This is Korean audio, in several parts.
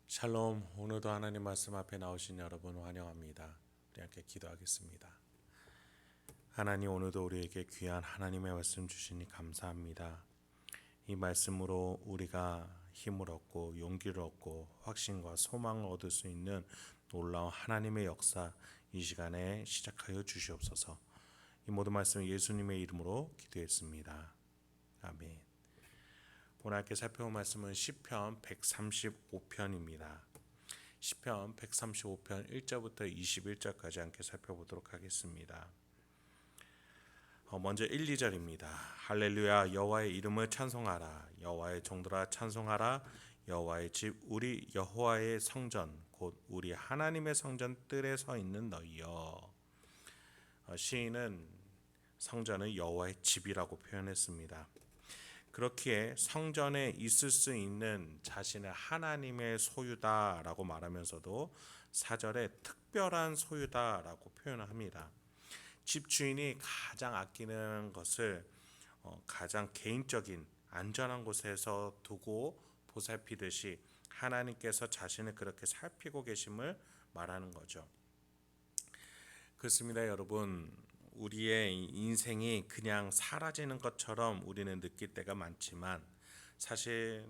샬롬, 오늘도 하나님 말씀 앞에 나오신 여러분 환영합니다. 우리 함께 기도하겠습니다. 하나님, 오늘도 우리에게 귀한 하나님의 말씀 주시니 감사합니다. 이 말씀으로 우리가 힘을 얻고 용기를 얻고 확신과 소망을 얻을 수 있는 놀라운 하나님의 역사, 이 시간에 시작하여 주시옵소서. 이 모든 말씀 예수님의 이름으로 기도했습니다. 아멘. 오늘 함께 살펴볼 말씀은 시편 135편입니다. 시편 135편 1절부터 21절까지 함께 살펴보도록 하겠습니다. 먼저 1, 2절입니다. 할렐루야, 여호와의 이름을 찬송하라. 여호와의 종들아 찬송하라. 여호와의 집, 우리 여호와의 성전, 곧 우리 하나님의 성전 뜰에 서 있는 너희여. 시인은 성전을 여호와의 집이라고 표현했습니다. 그렇기에 성전에 있을 수 있는 자신의 하나님의 소유다라고 말하면서도 4절에 특별한 소유다라고 표현을 합니다. 집주인이 가장 아끼는 것을 가장 개인적인 안전한 곳에서 두고 보살피듯이 하나님께서 자신을 그렇게 살피고 계심을 말하는 거죠. 그렇습니다, 여러분. 우리의 인생이 그냥 사라지는 것처럼 우리는 느낄 때가 많지만, 사실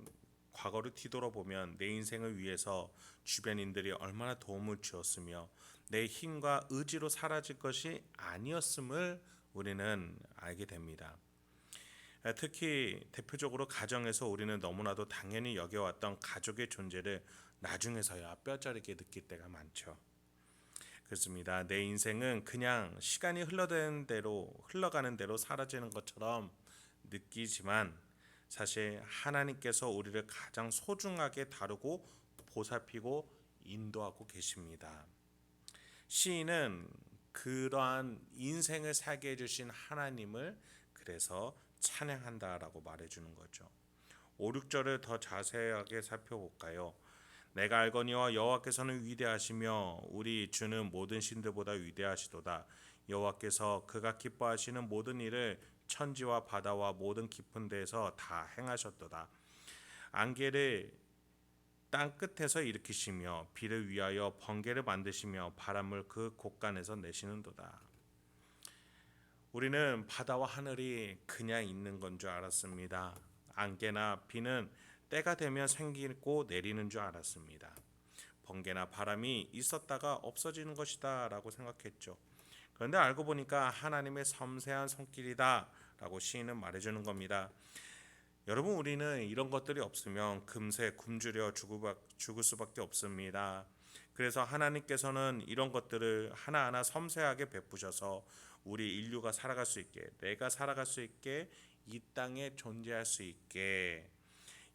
과거를 뒤돌아보면 내 인생을 위해서 주변인들이 얼마나 도움을 주었으며 내 힘과 의지로 사라질 것이 아니었음을 우리는 알게 됩니다. 특히 대표적으로 가정에서 우리는 너무나도 당연히 여겨왔던 가족의 존재를 나중에서야 뼈저리게 느낄 때가 많죠. 그렇습니다. 내 인생은 그냥 시간이 흘러가는 대로 사라지는 것처럼 느끼지만, 사실 하나님께서 우리를 가장 소중하게 다루고 보살피고 인도하고 계십니다. 시인은 그러한 인생을 살게 해주신 하나님을 그래서 찬양한다라고 말해주는 거죠. 5, 6절을 더 자세하게 살펴볼까요? 내가 알거니와 여호와께서는 위대하시며 우리 주는 모든 신들보다 위대하시도다. 여호와께서 그가 기뻐하시는 모든 일을 천지와 바다와 모든 깊은 데에서 다 행하셨도다. 안개를 땅 끝에서 일으키시며 비를 위하여 번개를 만드시며 바람을 그 곳간에서 내시는도다. 우리는 바다와 하늘이 그냥 있는 건 줄 알았습니다. 안개나 비는 때가 되면 생기고 내리는 줄 알았습니다. 번개나 바람이 있었다가 없어지는 것이다 라고 생각했죠. 그런데 알고 보니까 하나님의 섬세한 손길이다 라고 시인은 말해주는 겁니다. 여러분, 우리는 이런 것들이 없으면 금세 굶주려 죽을 수밖에 없습니다. 그래서 하나님께서는 이런 것들을 하나하나 섬세하게 베푸셔서 우리 인류가 살아갈 수 있게, 내가 살아갈 수 있게, 이 땅에 존재할 수 있게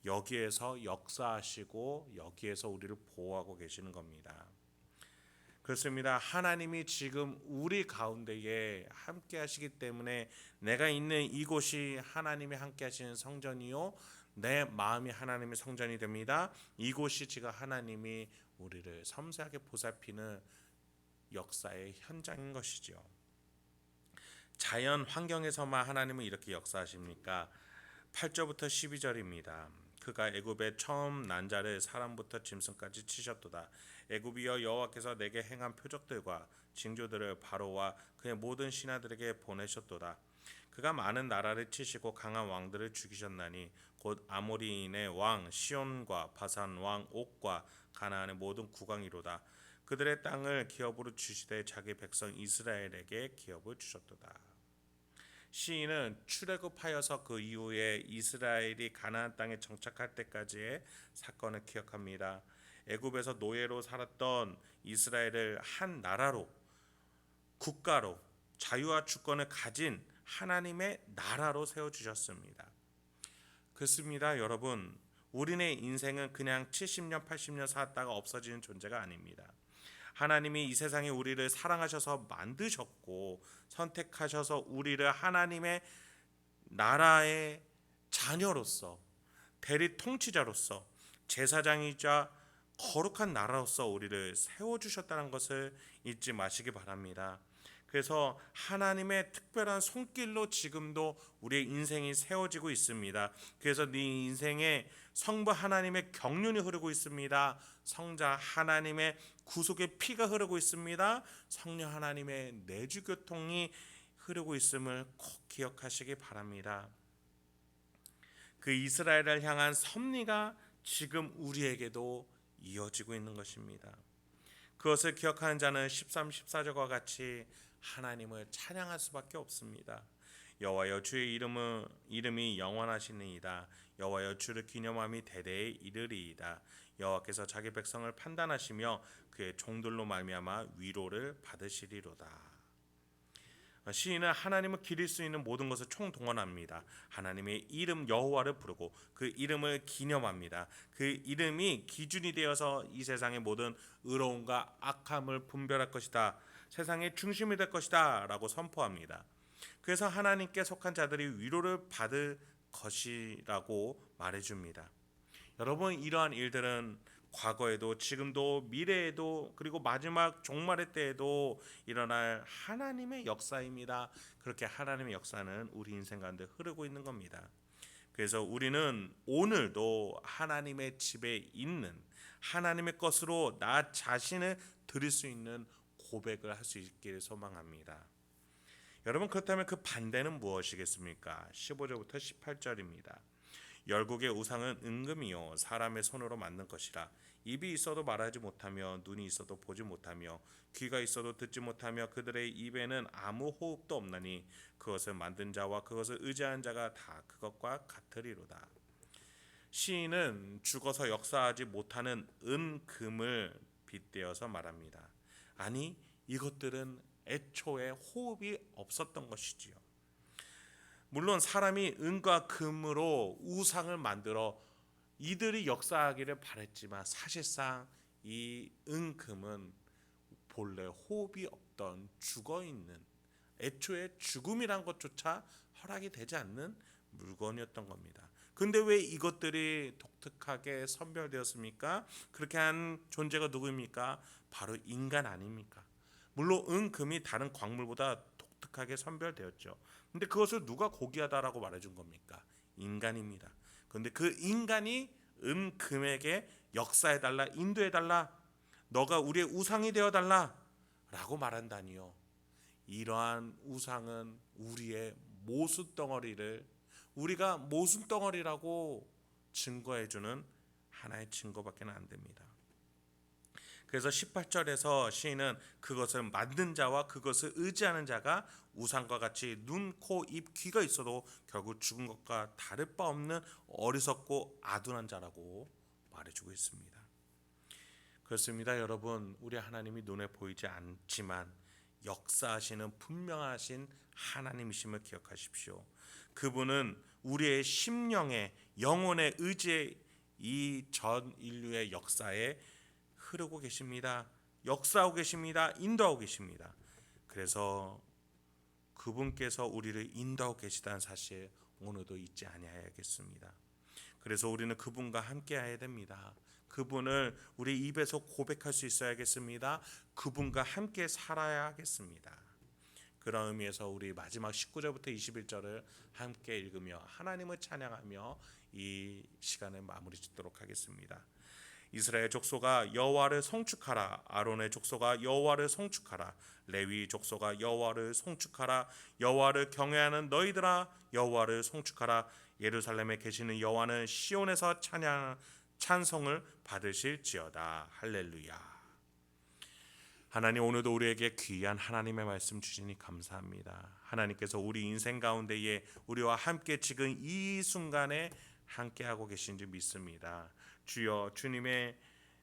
여기에서 역사하시고 여기에서 우리를 보호하고 계시는 겁니다. 그렇습니다. 하나님이 지금 우리 가운데에 함께 하시기 때문에 내가 있는 이곳이 하나님이 함께 하시는 성전이요, 내 마음이 하나님의 성전이 됩니다. 이곳이 지금 하나님이 우리를 섬세하게 보살피는 역사의 현장인 것이죠. 자연 환경에서만 하나님은 이렇게 역사하십니까? 8절부터 12절입니다. 그가 애굽에 처음 난 자를 사람부터 짐승까지 치셨도다. 애굽이여, 여호와께서 내게 행한 표적들과 징조들을 바로와 그의 모든 신하들에게 보내셨도다. 그가 많은 나라를 치시고 강한 왕들을 죽이셨나니 곧 아모리인의 왕 시온과 바산 왕 옥과 가나안의 모든 국왕이로다. 그들의 땅을 기업으로 주시되 자기 백성 이스라엘에게 기업을 주셨도다. 시인은 출애굽하여서 그 이후에 이스라엘이 가나안 땅에 정착할 때까지의 사건을 기억합니다. 애굽에서 노예로 살았던 이스라엘을 한 나라로, 국가로, 자유와 주권을 가진 하나님의 나라로 세워주셨습니다. 그렇습니다, 여러분. 우리의 인생은 그냥 70년, 80년 살았다가 없어지는 존재가 아닙니다. 하나님이 이 세상에 우리를 사랑하셔서 만드셨고 선택하셔서 우리를 하나님의 나라의 자녀로서, 대리 통치자로서, 제사장이자 거룩한 나라로서 우리를 세워주셨다는 것을 잊지 마시기 바랍니다. 그래서 하나님의 특별한 손길로 지금도 우리의 인생이 세워지고 있습니다. 그래서 네 인생에 성부 하나님의 경륜이 흐르고 있습니다. 성자 하나님의 구속의 피가 흐르고 있습니다. 성령 하나님의 내주교통이 흐르고 있음을 꼭 기억하시기 바랍니다. 그 이스라엘을 향한 섭리가 지금 우리에게도 이어지고 있는 것입니다. 그것을 기억하는 자는 13, 14절과 같이 하나님을 찬양할 수밖에 없습니다. 여호와여 주의 이름이 영원하시니이다. 여호와여 주를 기념함이 대대에 이르리이다. 여호와께서 자기 백성을 판단하시며 그의 종들로 말미암아 위로를 받으시리로다. 시인은 하나님을 기릴 수 있는 모든 것을 총동원합니다. 하나님의 이름 여호와를 부르고 그 이름을 기념합니다. 그 이름이 기준이 되어서 이 세상의 모든 의로움과 악함을 분별할 것이다. 세상의 중심이 될 것이다 라고 선포합니다. 그래서 하나님께 속한 자들이 위로를 받을 것이라고 말해줍니다. 여러분, 이러한 일들은 과거에도 지금도 미래에도 그리고 마지막 종말의 때에도 일어날 하나님의 역사입니다. 그렇게 하나님의 역사는 우리 인생 가운데 흐르고 있는 겁니다. 그래서 우리는 오늘도 하나님의 집에 있는 하나님의 것으로 나 자신을 드릴 수 있는 고백을 할 수 있기를 소망합니다. 여러분, 그렇다면 그 반대는 무엇이겠습니까? 15절부터 18절입니다. 열국의 우상은 은금이요 사람의 손으로 만든 것이라. 입이 있어도 말하지 못하며 눈이 있어도 보지 못하며 귀가 있어도 듣지 못하며 그들의 입에는 아무 호흡도 없나니 그것을 만든 자와 그것을 의지한 자가 다 그것과 같으리로다. 시인은 죽어서 역사하지 못하는 은금을 빗대어서 말합니다. 아니, 이것들은 애초에 호흡이 없었던 것이지요. 물론 사람이 은과 금으로 우상을 만들어 이들이 역사하기를 바랬지만 사실상 이 은금은 본래 호흡이 없던 죽어있는, 애초에 죽음이란 것조차 허락이 되지 않는 물건이었던 겁니다. 근데 왜 이것들이 독특하게 선별되었습니까? 그렇게 한 존재가 누구입니까? 바로 인간 아닙니까? 물론 은금이 다른 광물보다 독특하게 선별되었죠. 근데 그것을 누가 고귀하다라고 말해준 겁니까? 인간입니다. 그런데 그 인간이 은금에게 역사해달라, 인도해달라, 너가 우리의 우상이 되어달라 라고 말한다니요. 이러한 우상은 우리의 모순덩어리를 우리가 모순덩어리라고 증거해주는 하나의 증거밖에 안 됩니다. 그래서 18절에서 시인은 그것을 만든 자와 그것을 의지하는 자가 우상과 같이 눈, 코, 입, 귀가 있어도 결국 죽은 것과 다를 바 없는 어리석고 아둔한 자라고 말해주고 있습니다. 그렇습니다, 여러분. 우리 하나님이 눈에 보이지 않지만 역사하시는 분명하신 하나님이심을 기억하십시오. 그분은 우리의 심령의 영혼의 의지에 이 전 인류의 역사에 흐르고 계십니다. 역사하고 계십니다. 인도하고 계십니다. 그래서 그분께서 우리를 인도하고 계시다는 사실 오늘도 잊지 아니하야겠습니다. 그래서 우리는 그분과 함께해야 됩니다. 그분을 우리 입에서 고백할 수 있어야겠습니다. 그분과 함께 살아야 하겠습니다. 그런 의미에서 우리 마지막 19절부터 21절을 함께 읽으며 하나님을 찬양하며 이 시간을 마무리 짓도록 하겠습니다. 이스라엘 족속아 여호와를 송축하라. 아론의 족속아 여호와를 송축하라. 레위 족속아 여호와를 송축하라. 여호와를 경외하는 너희들아 여호와를 송축하라. 예루살렘에 계시는 여호와는 시온에서 찬송을 받으실지어다. 할렐루야. 하나님, 오늘도 우리에게 귀한 하나님의 말씀 주시니 감사합니다. 하나님께서 우리 인생 가운데에 우리와 함께 지금 이 순간에 함께하고 계신 줄 믿습니다. 주여, 주님의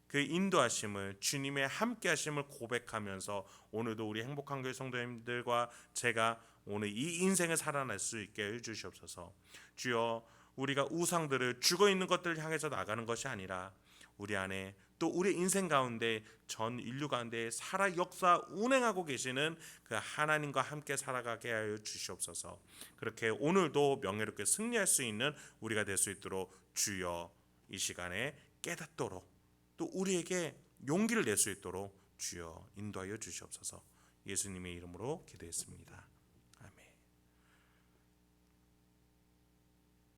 그 인도하심을, 주님의 함께하심을 고백하면서 오늘도 우리 행복한 교회 성도님들과 제가 오늘 이 인생을 살아낼 수 있게 해주시옵소서. 주여, 우리가 우상들을 죽어있는 것들을 향해서 나가는 것이 아니라 우리 안에 또 우리 인생 가운데 전 인류 가운데 살아 역사 운행하고 계시는 그 하나님과 함께 살아가게 하여 주시옵소서. 그렇게 오늘도 명예롭게 승리할 수 있는 우리가 될 수 있도록 주여 이 시간에 깨닫도록 또 우리에게 용기를 낼 수 있도록 주여 인도하여 주시옵소서. 예수님의 이름으로 기도했습니다.